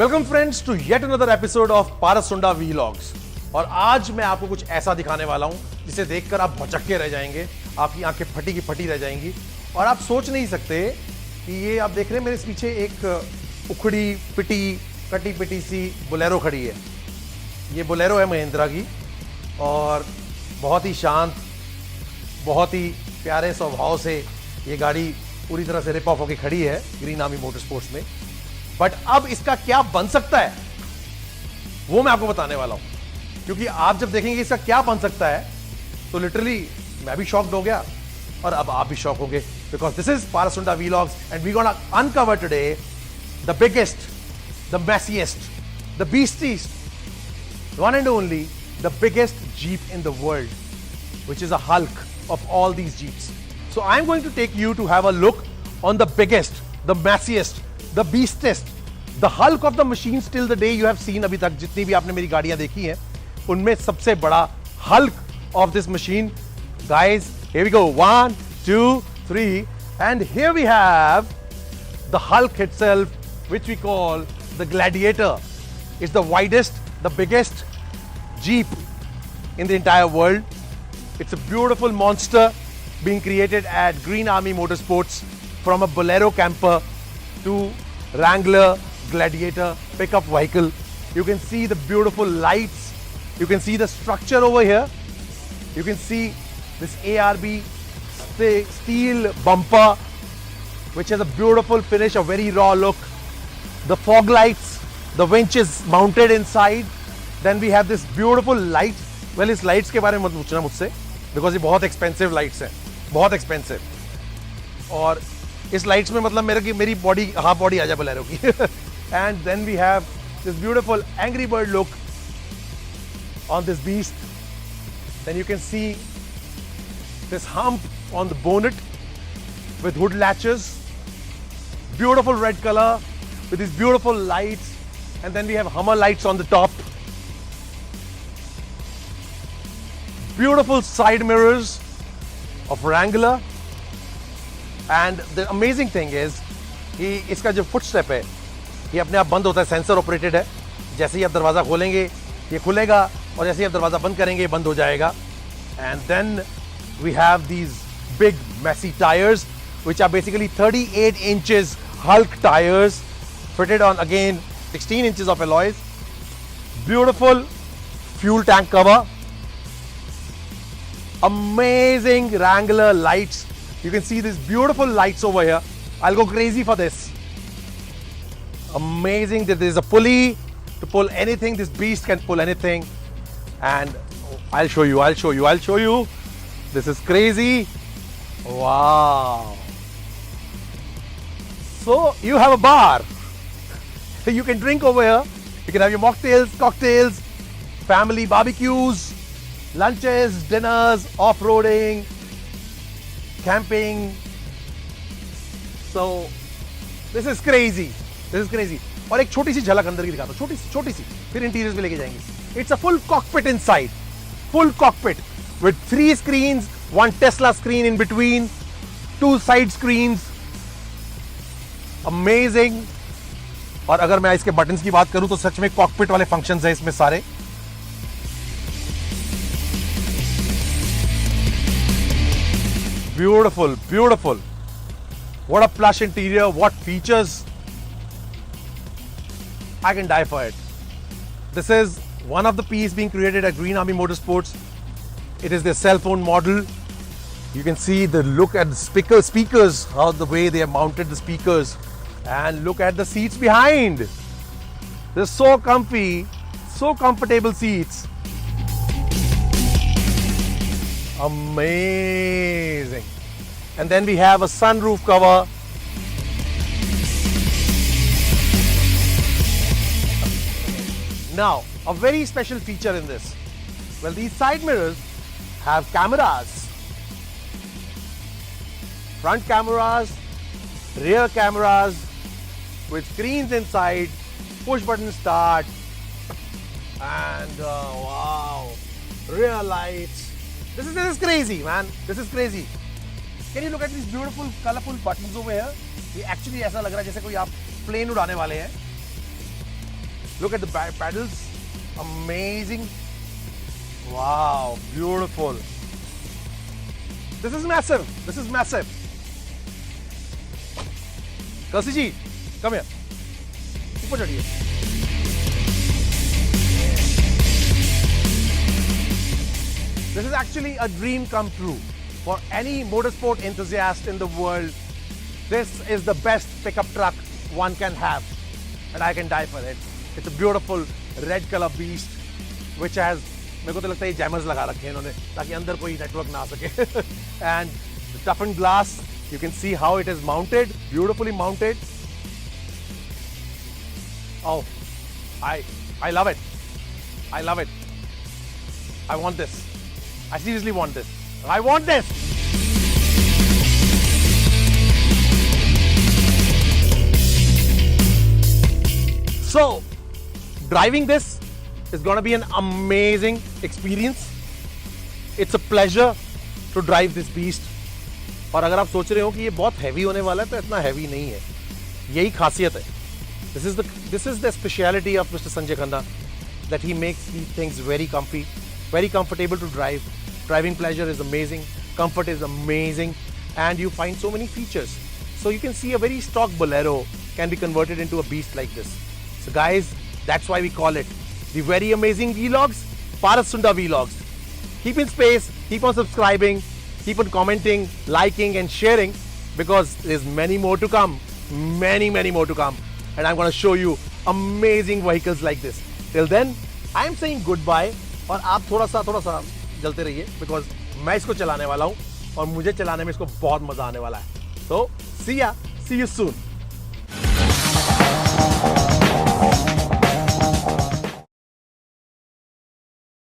Welcome friends to yet another episode of Parsunda vlogs. और आज मैं आपको कुछ ऐसा दिखाने वाला हूं जिसे देखकर आप भौचक्के रह जाएंगे, आपकी आंखें फटी की फटी रह जाएंगी और आप सोच नहीं सकते कि ये आप देख रहे हैं मेरे पीछे एक उखड़ी पिटी कटी पिटी सी बोलेरो खड़ी है। ये बोलेरो है महिंद्रा की और बहुत ही शांत, बहुत ही प्यारे स्वभाव से ये गाड़ी पूरी तरह से रिप ऑफ होकर खड़ी है ग्रीन आर्मी मोटरस्पोर्ट्स में। बट अब इसका क्या बन सकता है वो मैं आपको बताने वाला हूं, क्योंकि आप जब देखेंगे इसका क्या बन सकता है तो लिटरली मैं भी शॉक्ड हो गया और अब आप भी शॉक होंगे, because this is Parsunda vlogs and we gonna uncover today the biggest, the messiest, the beastiest, one and only, the biggest Jeep in the world, which is a Hulk of all these Jeeps. So I'm going to take you to have a look on the biggest, the massiest, the beastest, the Hulk of the machines till the day you have seen अभी तक जितनी भी आपने मेरी गाड़ियां देखी हैं उनमें सबसे बड़ा Hulk of this machine. Guys, here we go. 1, 2, 3, and here we have the Hulk itself, which we call the Gladiator. It's the widest, the biggest Jeep in the entire world. It's a beautiful monster being created at Green Army Motorsports, from a Bolero camper to Wrangler Gladiator pickup vehicle. You can see the beautiful lights. You can see the structure over here. You can see this ARB steel bumper, which has a beautiful finish, a very raw look. The fog lights, the winch is mounted inside. Then we have this beautiful light. Well, इस lights के बारे में मत पूछना मुझसे, because ये बहुत expensive lights हैं, बहुत expensive. और इस lights में मतलब मेरी body, half body आ जाए बोलेरो की. And then we have this beautiful Angry Bird look on this beast. Then you can see this hump on the bonnet with hood latches, beautiful red color with these beautiful lights, and then we have Hummer lights on the top. Beautiful side mirrors of Wrangler, and the amazing thing is कि इसका जो footstep है ये अपने आप बंद होता है, सेंसर ऑपरेटेड है। जैसे ही आप दरवाजा खोलेंगे ये खुलेगा और जैसे ही आप दरवाजा बंद करेंगे ये बंद हो जाएगा। And then we have these big messy tyres which are basically 38 inches Hulk tires fitted on again 16 inches of alloys. Beautiful fuel tank cover. Amazing Wrangler lights. You can see these beautiful lights over here. I'll go crazy for this. Amazing that there's a pulley to pull anything. This beast can pull anything. And I'll show you. This is crazy. Wow. So you have a bar. You can drink over here. You can have your mocktails, cocktails, family barbecues, lunches, dinners, off-roading, camping. So this is crazy. और एक छोटी सी झलक अंदर की दिखाता हूं, छोटी सी, फिर इंटीरियर्स में लेके जाएंगे। It's a full cockpit inside, full cockpit with 3 screens, 1 Tesla screen in between, 2 side screens. Amazing. और अगर मैं इसके बटन्स की बात करूं तो सच में कॉकपिट वाले फंक्शंस हैं इसमें सारे। Beautiful. What a plush interior, what features. I can die for it. This is one of the piece being created at Green Army Motorsports. It is their cell phone model. You can see the look at the speakers, how the way they have mounted the speakers, and look at the seats behind. They're so comfy, so comfortable seats. Amazing. And then we have a sunroof cover. Now, a very special feature in this. Well, these side mirrors have cameras. Front cameras, rear cameras with screens inside, push button start, and wow, rear lights. This is crazy, man. This is crazy. Can you look at these beautiful, colorful buttons over here? ये actually ऐसा लग रहा है जैसे कोई आप plane उड़ाने वाले हैं। Look at the pedals. Amazing. Wow, beautiful. This is massive. This is massive. Kalsi ji, come here. ऊपर चढ़िए. This is actually a dream come true for any motorsport enthusiast in the world. This is the best pickup truck one can have, and I can die for it. It's a beautiful red color beast which has, मेरे को तो लगता है jammers लगा रखे हैं इन्होंने ताकि अंदर कोई नेटवर्क ना आ सके. And the toughened glass, you can see how it is mounted, beautifully mounted. Oh, I love it. I love it. I want this. I seriously want this. I want this. So, driving this is going to be an amazing experience. It's a pleasure to drive this beast. और अगर आप सोच रहे हो कि ये बहुत heavy होने वाला है तो इतना हैवी नहीं है. यही खासियत है. This is the speciality of Mr. Sanjay Khanna, that he makes these things very comfy, very comfortable to drive. Driving pleasure is amazing, comfort is amazing, and you find so many features. So you can see a very stock Bolero can be converted into a beast like this. So guys, that's why we call it the very amazing vlogs, Paras Sunda vlogs. Keep in space, keep on subscribing, keep on commenting, liking and sharing, because there's many more to come, many more to come. And I'm going to show you amazing vehicles like this. Till then, I'm saying goodbye. और आप थोड़ा सा जलते रहिए, because मैं इसको चलाने वाला हूँ और मुझे चलाने में इसको बहुत मजा आने वाला है. So, see you soon.